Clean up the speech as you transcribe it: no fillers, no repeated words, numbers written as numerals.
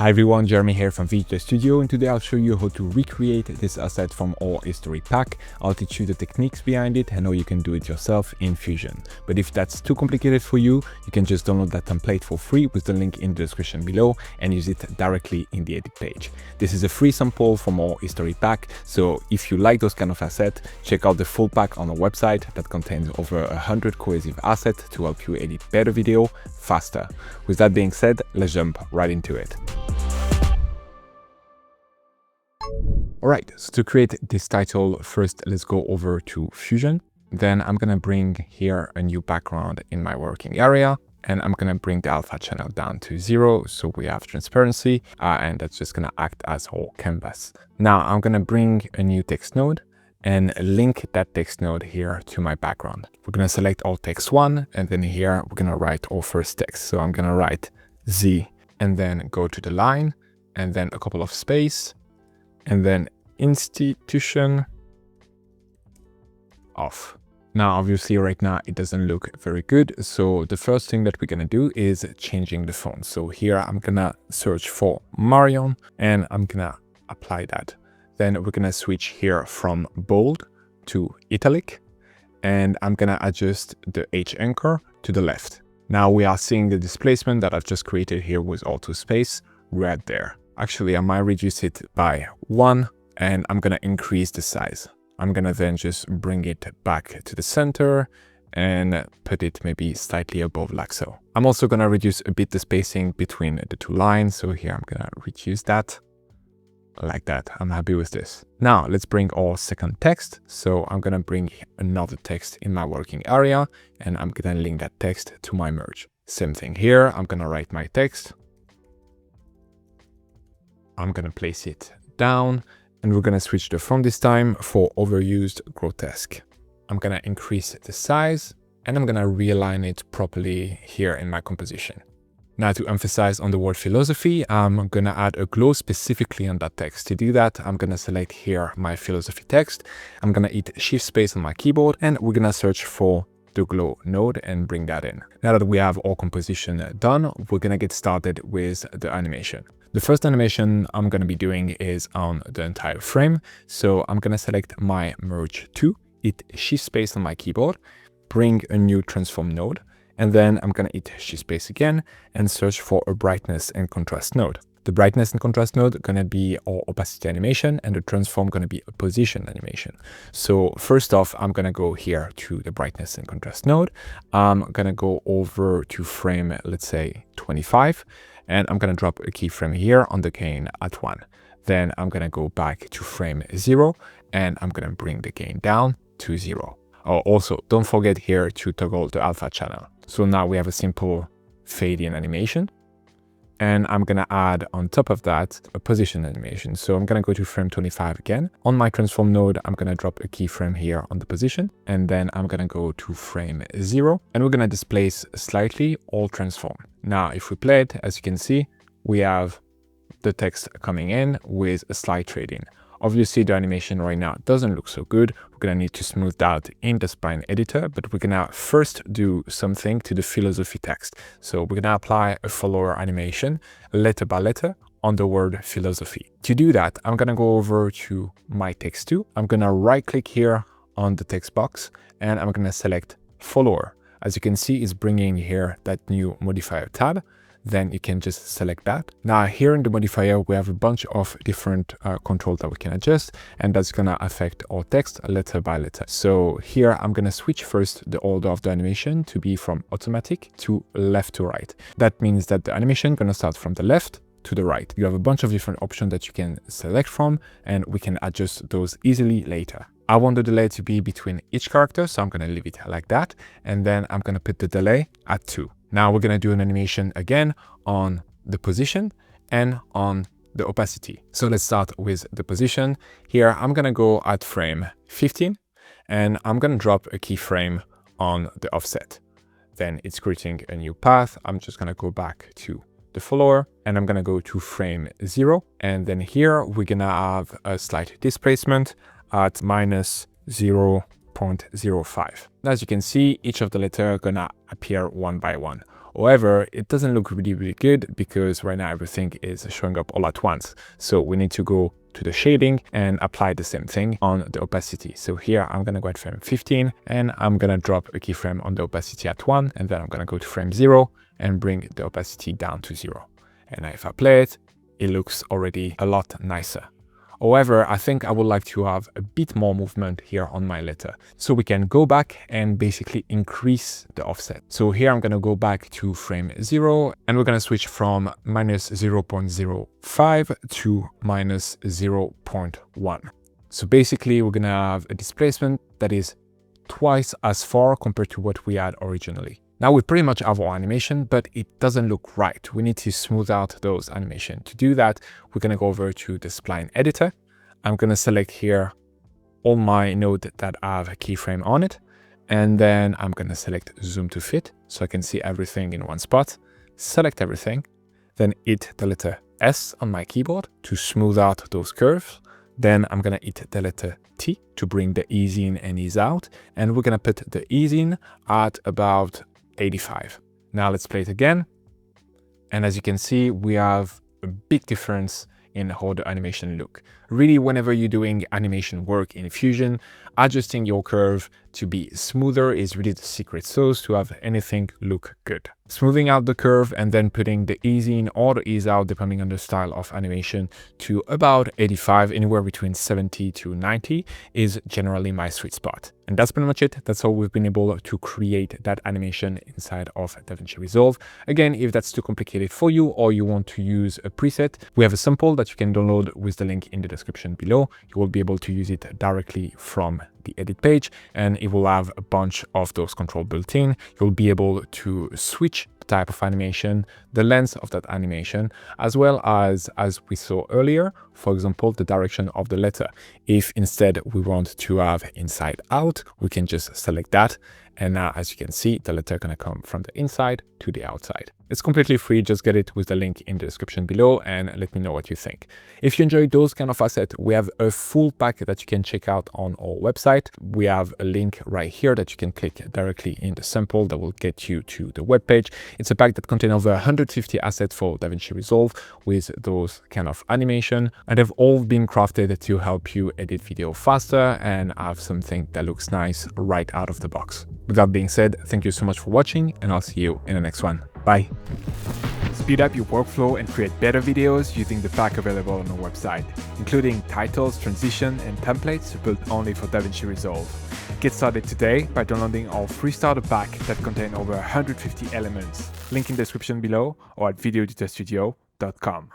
Hi everyone, Jeremy here from Davinci Studio, and today I'll show you how to recreate this asset from our history pack. I'll teach you the techniques behind it and how you can do it yourself in Fusion. But if that's too complicated for you, you can just download that template for free with the link in the description below and use it directly in the edit page. This is a free sample from our history pack, so if you like those kind of assets, check out the full pack on our website that contains over 100 cohesive assets to help you edit better video faster. With that being said, let's jump right into it. Alright, so to create this title, first let's go over to Fusion. Then I'm gonna bring here a new background in my working area, and I'm gonna bring the alpha channel down to 0, so we have transparency, and that's just gonna act as our canvas. Now I'm gonna bring a new text node and link that text node here to my background. We're gonna select our text 1, and then here we're gonna write our first text. So I'm gonna write Z, and then go to the line, and then a couple of space, and then institution off. Now, obviously right now it doesn't look very good. So the first thing that we're gonna do is changing the font. So here I'm gonna search for Marion and I'm gonna apply that. Then we're gonna switch here from bold to italic, and I'm gonna adjust the H anchor to the left. Now we are seeing the displacement that I've just created here with auto space right there. Actually, I might reduce it by 1 and I'm gonna increase the size. I'm gonna then just bring it back to the center and put it maybe slightly above like so. I'm also gonna reduce a bit the spacing between the two lines. So here I'm gonna reduce that like that. I'm happy with this. Now let's bring our second text. So I'm gonna bring another text in my working area and I'm gonna link that text to my merge. Same thing here. I'm gonna write my text. I'm gonna place it down and we're gonna switch the font this time for overused grotesque. I'm gonna increase the size and I'm gonna realign it properly here in my composition. Now to emphasize on the word philosophy, I'm gonna add a glow specifically on that text. To do that, I'm gonna select here my philosophy text. I'm gonna hit Shift space on my keyboard and we're gonna search for the glow node and bring that in. Now that we have our composition done, we're gonna get started with the animation. The first animation I'm going to be doing is on the entire frame. So I'm going to select my merge 2, hit Shift space on my keyboard, bring a new transform node, and then I'm going to hit Shift space again and search for a brightness and contrast node. The brightness and contrast node going to be our opacity animation and the transform going to be a position animation. So first off, I'm going to go here to the brightness and contrast node. I'm going to go over to frame, let's say 25. And I'm going to drop a keyframe here on the gain at 1. Then I'm going to go back to frame 0 and I'm going to bring the gain down to 0. Oh, also, don't forget here to toggle the alpha channel. So now we have a simple fade in animation. And I'm going to add on top of that a position animation. So I'm going to go to frame 25 again. On my transform node, I'm going to drop a keyframe here on the position. And then I'm going to go to frame 0. And we're going to displace slightly all transform. Now, if we play it, as you can see, we have the text coming in with a slight trading. Obviously, the animation right now doesn't look so good. We're going to need to smooth that in the spline editor, but we're going to first do something to the philosophy text. So we're going to apply a follower animation letter by letter on the word philosophy. To do that, I'm going to go over to my text 2. I'm going to right click here on the text box and I'm going to select follower. As you can see, it's bringing here that new modifier tab. Then you can just select that. Now here in the modifier, we have a bunch of different controls that we can adjust, and that's gonna affect our text letter by letter. So here I'm gonna switch first the order of the animation to be from automatic to left to right. That means that the animation gonna start from the left to the right. You have a bunch of different options that you can select from, and we can adjust those easily later. I want the delay to be between each character, so I'm gonna leave it like that. And then I'm gonna put the delay at 2. Now we're going to do an animation again on the position and on the opacity. So let's start with the position. Here, I'm going to go at frame 15 and I'm going to drop a keyframe on the offset. Then it's creating a new path. I'm just going to go back to the follower and I'm going to go to frame 0. And then here we're going to have a slight displacement at minus 0.05. As you can see, each of the letters are gonna appear one by one. However, it doesn't look really good because right now everything is showing up all at once. So we need to go to the shading and apply the same thing on the opacity. So here I'm going to go at frame 15 and I'm going to drop a keyframe on the opacity at 1, and then I'm going to go to frame 0 and bring the opacity down to 0. And if I play it, it looks already a lot nicer. However, I think I would like to have a bit more movement here on my letter. So we can go back and basically increase the offset. So here I'm going to go back to frame 0 and we're going to switch from minus 0.05 to minus 0.1. So basically we're going to have a displacement that is twice as far compared to what we had originally. Now we pretty much have our animation, but it doesn't look right. We need to smooth out those animations. To do that, we're going to go over to the spline editor. I'm going to select here all my nodes that have a keyframe on it. And then I'm going to select zoom to fit so I can see everything in one spot. Select everything, then hit the letter S on my keyboard to smooth out those curves. Then I'm going to hit the letter T to bring the ease in and ease out. And we're going to put the ease in at about 85. Now let's play it again. And as you can see, we have a big difference in how the animation look. Really, whenever you're doing animation work in Fusion, adjusting your curve to be smoother is really the secret sauce to have anything look good. Smoothing out the curve and then putting the ease in or the ease out, depending on the style of animation, to about 85, anywhere between 70 to 90 is generally my sweet spot. And that's pretty much it. That's how we've been able to create that animation inside of Davinci Resolve. Again, if that's too complicated for you or you want to use a preset, we have a sample that you can download with the link in the description below. You will be able to use it directly from the edit page, and it will have a bunch of those controls built in. You'll be able to switch the type of animation, the length of that animation, as well as we saw earlier, for example, the direction of the letter. If instead we want to have inside out, we can just select that. And now, as you can see, the letter gonna come from the inside to the outside. It's completely free. Just get it with the link in the description below and let me know what you think. If you enjoyed those kind of assets, we have a full pack that you can check out on our website. We have a link right here that you can click directly in the sample that will get you to the webpage. It's a pack that contains over 150 assets for Davinci Resolve with those kind of animation, and they've all been crafted to help you edit video faster and have something that looks nice right out of the box. With that being said, thank you so much for watching, and I'll see you in the next one. Bye. Speed up your workflow and create better videos using the pack available on our website, including titles, transition, and templates built only for Davinci Resolve. Get started today by downloading our free starter pack that contains over 150 elements. Link in the description below or at videoeditorstudio.com.